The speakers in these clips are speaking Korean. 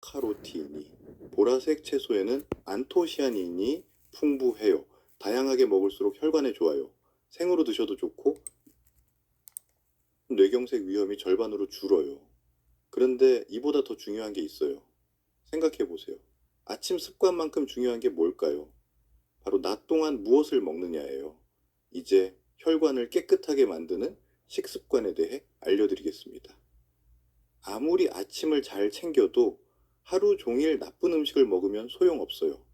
베타카로틴이, 보라색 채소에는 안토시아닌이 풍부해요. 다양하게 먹을수록 혈관에 좋아요. 생으로 드셔도 좋고 뇌경색 위험이 절반으로 줄어요. 그런데 이보다 더 중요한 게 있어요. 생각해 보세요. 아침 습관만큼 중요한 게 뭘까요? 바로 낮 동안 무엇을 먹느냐예요. 이제 혈관을 깨끗하게 만드는 식습관에 대해 알려드리겠습니다. 아무리 아침을 잘 챙겨도 하루 종일 나쁜 음식을 먹으면 소용없어요.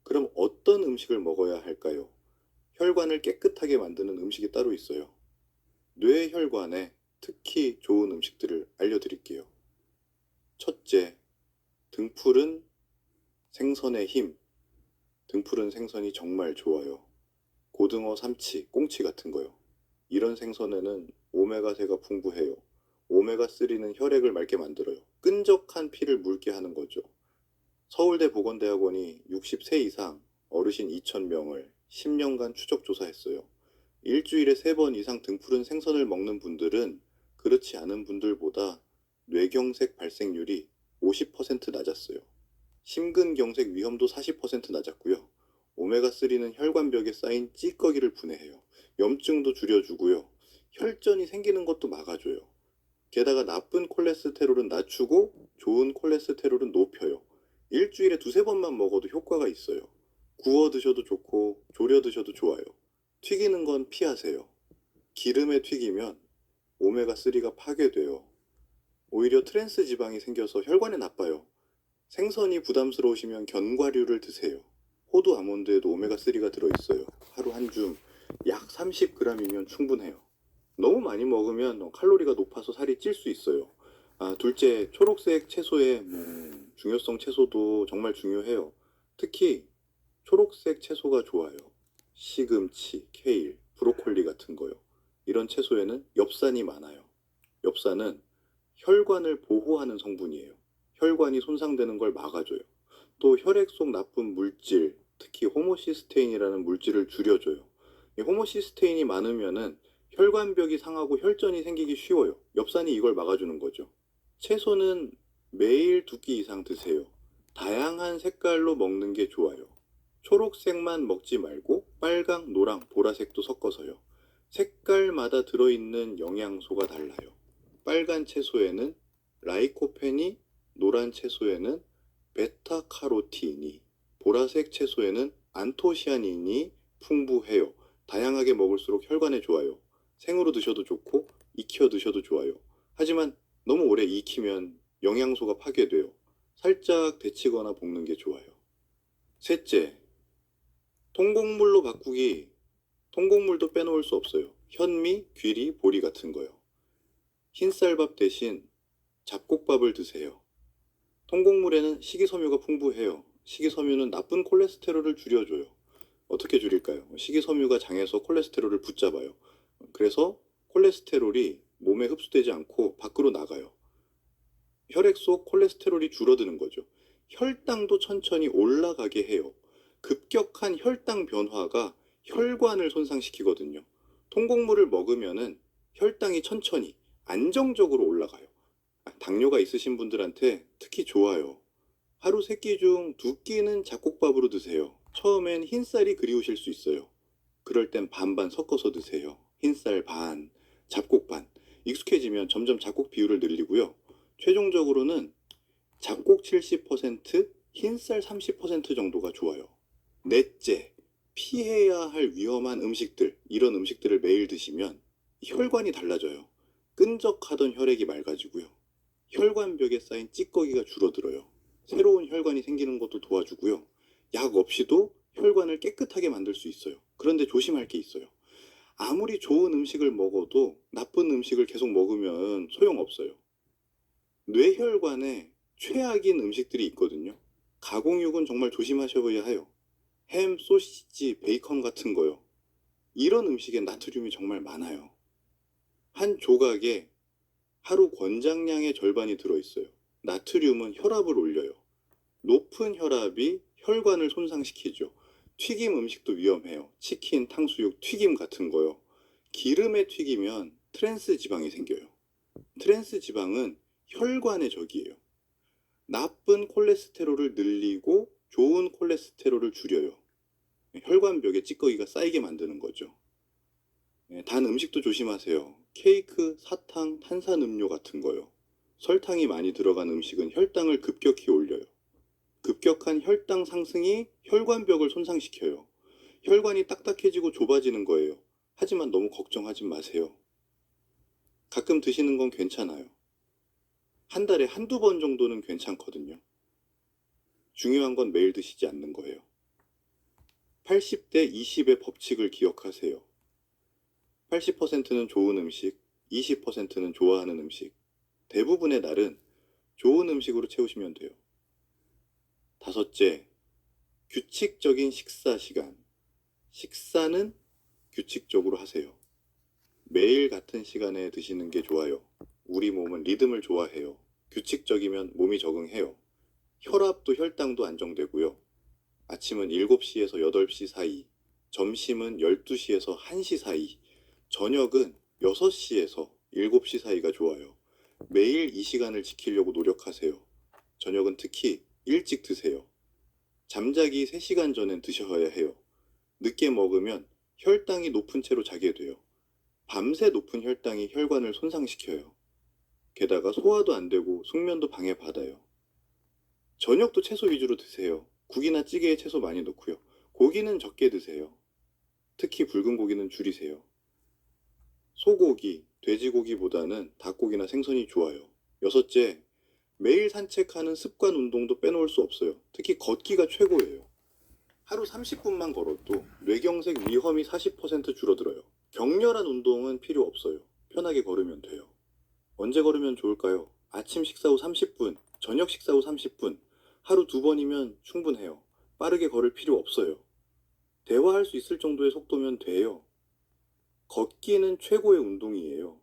그럼 어떤 음식을 먹어야 할까요? 혈관을 깨끗하게 만드는 음식이 따로 있어요. 뇌혈관에 특히 좋은 음식들을 알려드릴게요. 첫째, 등푸른 생선의 힘. 등푸른 생선이 정말 좋아요. 고등어, 삼치, 꽁치 같은 거요. 이런 생선에는 오메가3가 풍부해요. 오메가3는 혈액을 맑게 만들어요. 끈적한 피를 묽게 하는 거죠. 서울대 보건대학원이 60세 이상 어르신 2,000명을 10년간 추적 조사했어요. 일주일에 3번 이상 등푸른 생선을 먹는 분들은 그렇지 않은 분들보다 뇌경색 발생률이 50% 낮았어요. 심근경색 위험도 40% 낮았고요. 오메가3는 혈관벽에 쌓인 찌꺼기를 분해해요. 염증도 줄여주고요. 혈전이 생기는 것도 막아줘요. 게다가 나쁜 콜레스테롤은 낮추고 좋은 콜레스테롤은 높여요. 일주일에 두세 번만 먹어도 효과가 있어요. 구워 드셔도 좋고 졸여 드셔도 좋아요. 튀기는 건 피하세요. 기름에 튀기면 오메가3가 파괴돼요. 오히려 트랜스 지방이 생겨서 혈관에 나빠요. 생선이 부담스러우시면 견과류를 드세요. 호두 아몬드에도 오메가3가 들어있어요. 하루 한 줌 약 30g이면 충분해요. 너무 많이 먹으면 칼로리가 높아서 살이 찔 수 있어요. 둘째, 초록색 채소의 중요성 채소도 정말 중요해요. 특히 초록색 채소가 좋아요. 시금치, 케일, 브로콜리 같은 거요. 이런 채소에는 엽산이 많아요. 엽산은 혈관을 보호하는 성분이에요. 혈관이 손상되는 걸 막아줘요. 또 혈액 속 나쁜 물질, 특히 호모시스테인이라는 물질을 줄여줘요. 이 호모시스테인이 많으면은 혈관벽이 상하고 혈전이 생기기 쉬워요. 엽산이 이걸 막아주는 거죠. 채소는 매일 2끼 이상 드세요. 다양한 색깔로 먹는 게 좋아요. 초록색만 먹지 말고 빨강, 노랑, 보라색도 섞어서요. 색깔마다 들어있는 영양소가 달라요. 빨간 채소에는 라이코펜이, 노란 채소에는 베타카로틴이, 보라색 채소에는 안토시아닌이 풍부해요. 다양하게 먹을수록 혈관에 좋아요. 생으로 드셔도 좋고 익혀 드셔도 좋아요. 하지만 너무 오래 익히면 영양소가 파괴돼요. 살짝 데치거나 볶는 게 좋아요. 셋째, 통곡물로 바꾸기. 통곡물도 빼놓을 수 없어요. 현미, 귀리, 보리 같은 거요. 흰쌀밥 대신 잡곡밥을 드세요. 통곡물에는 식이섬유가 풍부해요. 식이섬유는 나쁜 콜레스테롤을 줄여줘요. 어떻게 줄일까요? 식이섬유가 장에서 콜레스테롤을 붙잡아요. 그래서 콜레스테롤이 몸에 흡수되지 않고 밖으로 나가요. 혈액 속 콜레스테롤이 줄어드는 거죠. 혈당도 천천히 올라가게 해요. 급격한 혈당 변화가 혈관을 손상시키거든요. 통곡물을 먹으면은 혈당이 천천히 안정적으로 올라가요. 당뇨가 있으신 분들한테 특히 좋아요. 하루 3끼 중 2끼는 잡곡밥으로 드세요. 처음엔 흰쌀이 그리우실 수 있어요. 그럴 땐 반반 섞어서 드세요. 흰쌀 반, 잡곡 반. 익숙해지면 점점 잡곡 비율을 늘리고요. 최종적으로는 잡곡 70%, 흰쌀 30% 정도가 좋아요. 넷째, 피해야 할 위험한 음식들, 이런 음식들을 매일 드시면 혈관이 달라져요. 끈적하던 혈액이 맑아지고요. 혈관벽에 쌓인 찌꺼기가 줄어들어요. 새로운 혈관이 생기는 것도 도와주고요. 약 없이도 혈관을 깨끗하게 만들 수 있어요. 그런데 조심할 게 있어요. 아무리 좋은 음식을 먹어도 나쁜 음식을 계속 먹으면 소용없어요. 뇌혈관에 최악인 음식들이 있거든요. 가공육은 정말 조심하셔야 해요. 햄, 소시지, 베이컨 같은 거요. 이런 음식에 나트륨이 정말 많아요. 한 조각에 하루 권장량의 절반이 들어있어요. 나트륨은 혈압을 올려요. 높은 혈압이 혈관을 손상시키죠. 튀김 음식도 위험해요. 치킨, 탕수육, 튀김 같은 거요. 기름에 튀기면 트랜스 지방이 생겨요. 트랜스 지방은 혈관의 적이에요. 나쁜 콜레스테롤을 늘리고 좋은 콜레스테롤을 줄여요. 혈관벽에 찌꺼기가 쌓이게 만드는 거죠. 단 음식도 조심하세요. 케이크, 사탕, 탄산음료 같은 거요. 설탕이 많이 들어간 음식은 혈당을 급격히 올려요. 급격한 혈당 상승이 혈관벽을 손상시켜요. 혈관이 딱딱해지고 좁아지는 거예요. 하지만 너무 걱정하지 마세요. 가끔 드시는 건 괜찮아요. 한 달에 한두 번 정도는 괜찮거든요. 중요한 건 매일 드시지 않는 거예요. 80대 20의 법칙을 기억하세요. 80%는 좋은 음식, 20%는 좋아하는 음식. 대부분의 날은 좋은 음식으로 채우시면 돼요. 다섯째, 규칙적인 식사 시간. 식사는 규칙적으로 하세요. 매일 같은 시간에 드시는 게 좋아요. 우리 몸은 리듬을 좋아해요. 규칙적이면 몸이 적응해요. 혈압도 혈당도 안정되고요. 아침은 7시에서 8시 사이, 점심은 12시에서 1시 사이, 저녁은 6시에서 7시 사이가 좋아요. 매일 이 시간을 지키려고 노력하세요. 저녁은 특히 일찍 드세요. 잠자기 3시간 전엔 드셔야 해요. 늦게 먹으면 혈당이 높은 채로 자게 돼요. 밤새 높은 혈당이 혈관을 손상시켜요. 게다가 소화도 안 되고 숙면도 방해받아요. 저녁도 채소 위주로 드세요. 국이나 찌개에 채소 많이 넣고요. 고기는 적게 드세요. 특히 붉은 고기는 줄이세요. 소고기, 돼지고기보다는 닭고기나 생선이 좋아요. 여섯째, 매일 산책하는 습관 운동도 빼놓을 수 없어요. 특히 걷기가 최고예요. 하루 30분만 걸어도 뇌경색 위험이 40% 줄어들어요. 격렬한 운동은 필요 없어요. 편하게 걸으면 돼요. 언제 걸으면 좋을까요? 아침 식사 후 30분, 저녁 식사 후 30분, 하루 2번이면 충분해요. 빠르게 걸을 필요 없어요. 대화할 수 있을 정도의 속도면 돼요. 걷기는 최고의 운동이에요.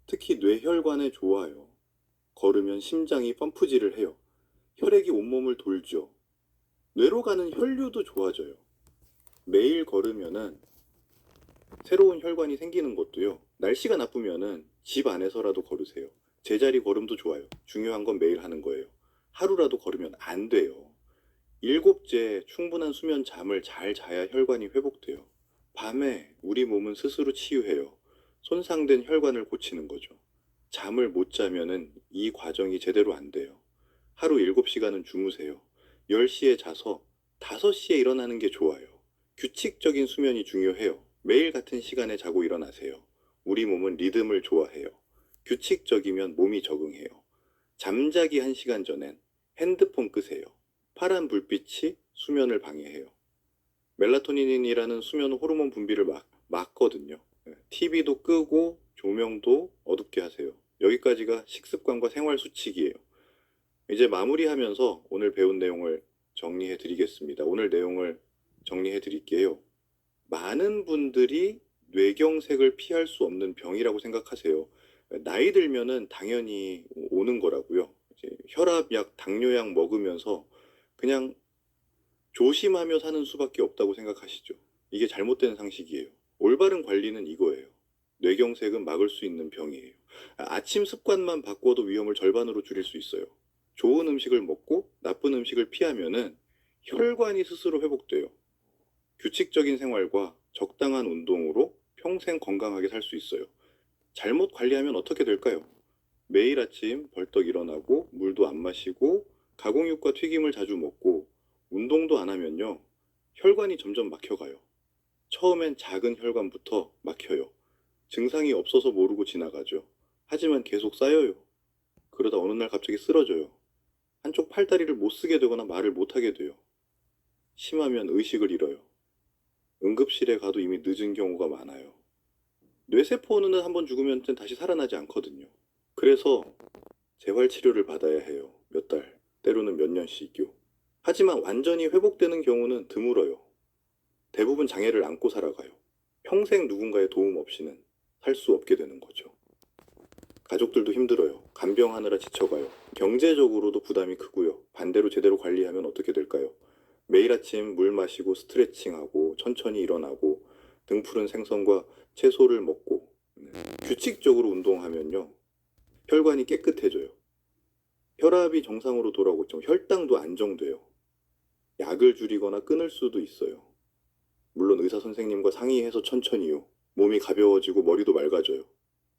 특히 뇌혈관에 좋아요. 걸으면 심장이 펌프질을 해요. 혈액이 온몸을 돌죠. 뇌로 가는 혈류도 좋아져요. 매일 걸으면은 새로운 혈관이 생기는 것도요. 날씨가 나쁘면은 집 안에서라도 걸으세요. 제자리 걸음도 좋아요. 중요한 건 매일 하는 거예요. 하루라도 걸으면 안 돼요. 일곱째, 충분한 수면 잠을 잘 자야 혈관이 회복돼요. 밤에 우리 몸은 스스로 치유해요. 손상된 혈관을 고치는 거죠. 잠을 못 자면은 이 과정이 제대로 안 돼요. 하루 7시간은 주무세요. 10시에 자서 5시에 일어나는 게 좋아요. 규칙적인 수면이 중요해요. 매일 같은 시간에 자고 일어나세요. 우리 몸은 리듬을 좋아해요. 규칙적이면 몸이 적응해요. 잠자기 1시간 전엔 핸드폰 끄세요. 파란 불빛이 수면을 방해해요. 멜라토닌이라는 수면 호르몬 분비를 막거든요. TV도 끄고 조명도 어둡게 하세요. 여기까지가 식습관과 생활 수칙이에요. 이제 마무리하면서 오늘 배운 내용을 정리해 드리겠습니다. 오늘 내용을 정리해 드릴게요. 많은 분들이 뇌경색을 피할 수 없는 병이라고 생각하세요. 나이 들면은 당연히 오는 거라고요. 이제 혈압약, 당뇨약 먹으면서 그냥 조심하며 사는 수밖에 없다고 생각하시죠. 이게 잘못된 상식이에요. 올바른 관리는 이거예요. 뇌경색은 막을 수 있는 병이에요. 아침 습관만 바꿔도 위험을 절반으로 줄일 수 있어요. 좋은 음식을 먹고 나쁜 음식을 피하면은 혈관이 스스로 회복돼요. 규칙적인 생활과 적당한 운동으로 평생 건강하게 살 수 있어요. 잘못 관리하면 어떻게 될까요? 매일 아침 벌떡 일어나고 물도 안 마시고 가공육과 튀김을 자주 먹고 운동도 안 하면요. 혈관이 점점 막혀가요. 처음엔 작은 혈관부터 막혀요. 증상이 없어서 모르고 지나가죠. 하지만 계속 쌓여요. 그러다 어느 날 갑자기 쓰러져요. 한쪽 팔다리를 못 쓰게 되거나 말을 못 하게 돼요. 심하면 의식을 잃어요. 응급실에 가도 이미 늦은 경우가 많아요. 뇌세포는 한번 죽으면 다시 살아나지 않거든요. 그래서 재활치료를 받아야 해요. 몇 달, 때로는 몇 년씩요. 하지만 완전히 회복되는 경우는 드물어요. 대부분 장애를 안고 살아가요. 평생 누군가의 도움 없이는 살 수 없게 되는 거죠. 가족들도 힘들어요. 간병하느라 지쳐가요. 경제적으로도 부담이 크고요. 반대로 제대로 관리하면 어떻게 될까요? 매일 아침 물 마시고 스트레칭하고 천천히 일어나고 등푸른 생선과 채소를 먹고 규칙적으로 운동하면요. 혈관이 깨끗해져요. 혈압이 정상으로 돌아오고 좀 혈당도 안정돼요. 약을 줄이거나 끊을 수도 있어요. 물론 의사 선생님과 상의해서 천천히요. 몸이 가벼워지고 머리도 맑아져요.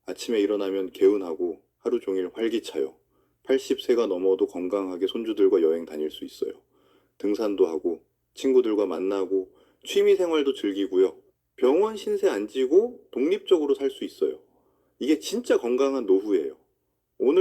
아침에 일어나면 개운하고 하루 종일 활기차요. 80세가 넘어도 건강하게 손주들과 여행 다닐 수 있어요. 등산도 하고 친구들과 만나고 취미 생활도 즐기고요. 병원 신세 안 지고 독립적으로 살 수 있어요. 이게 진짜 건강한 노후예요. 오늘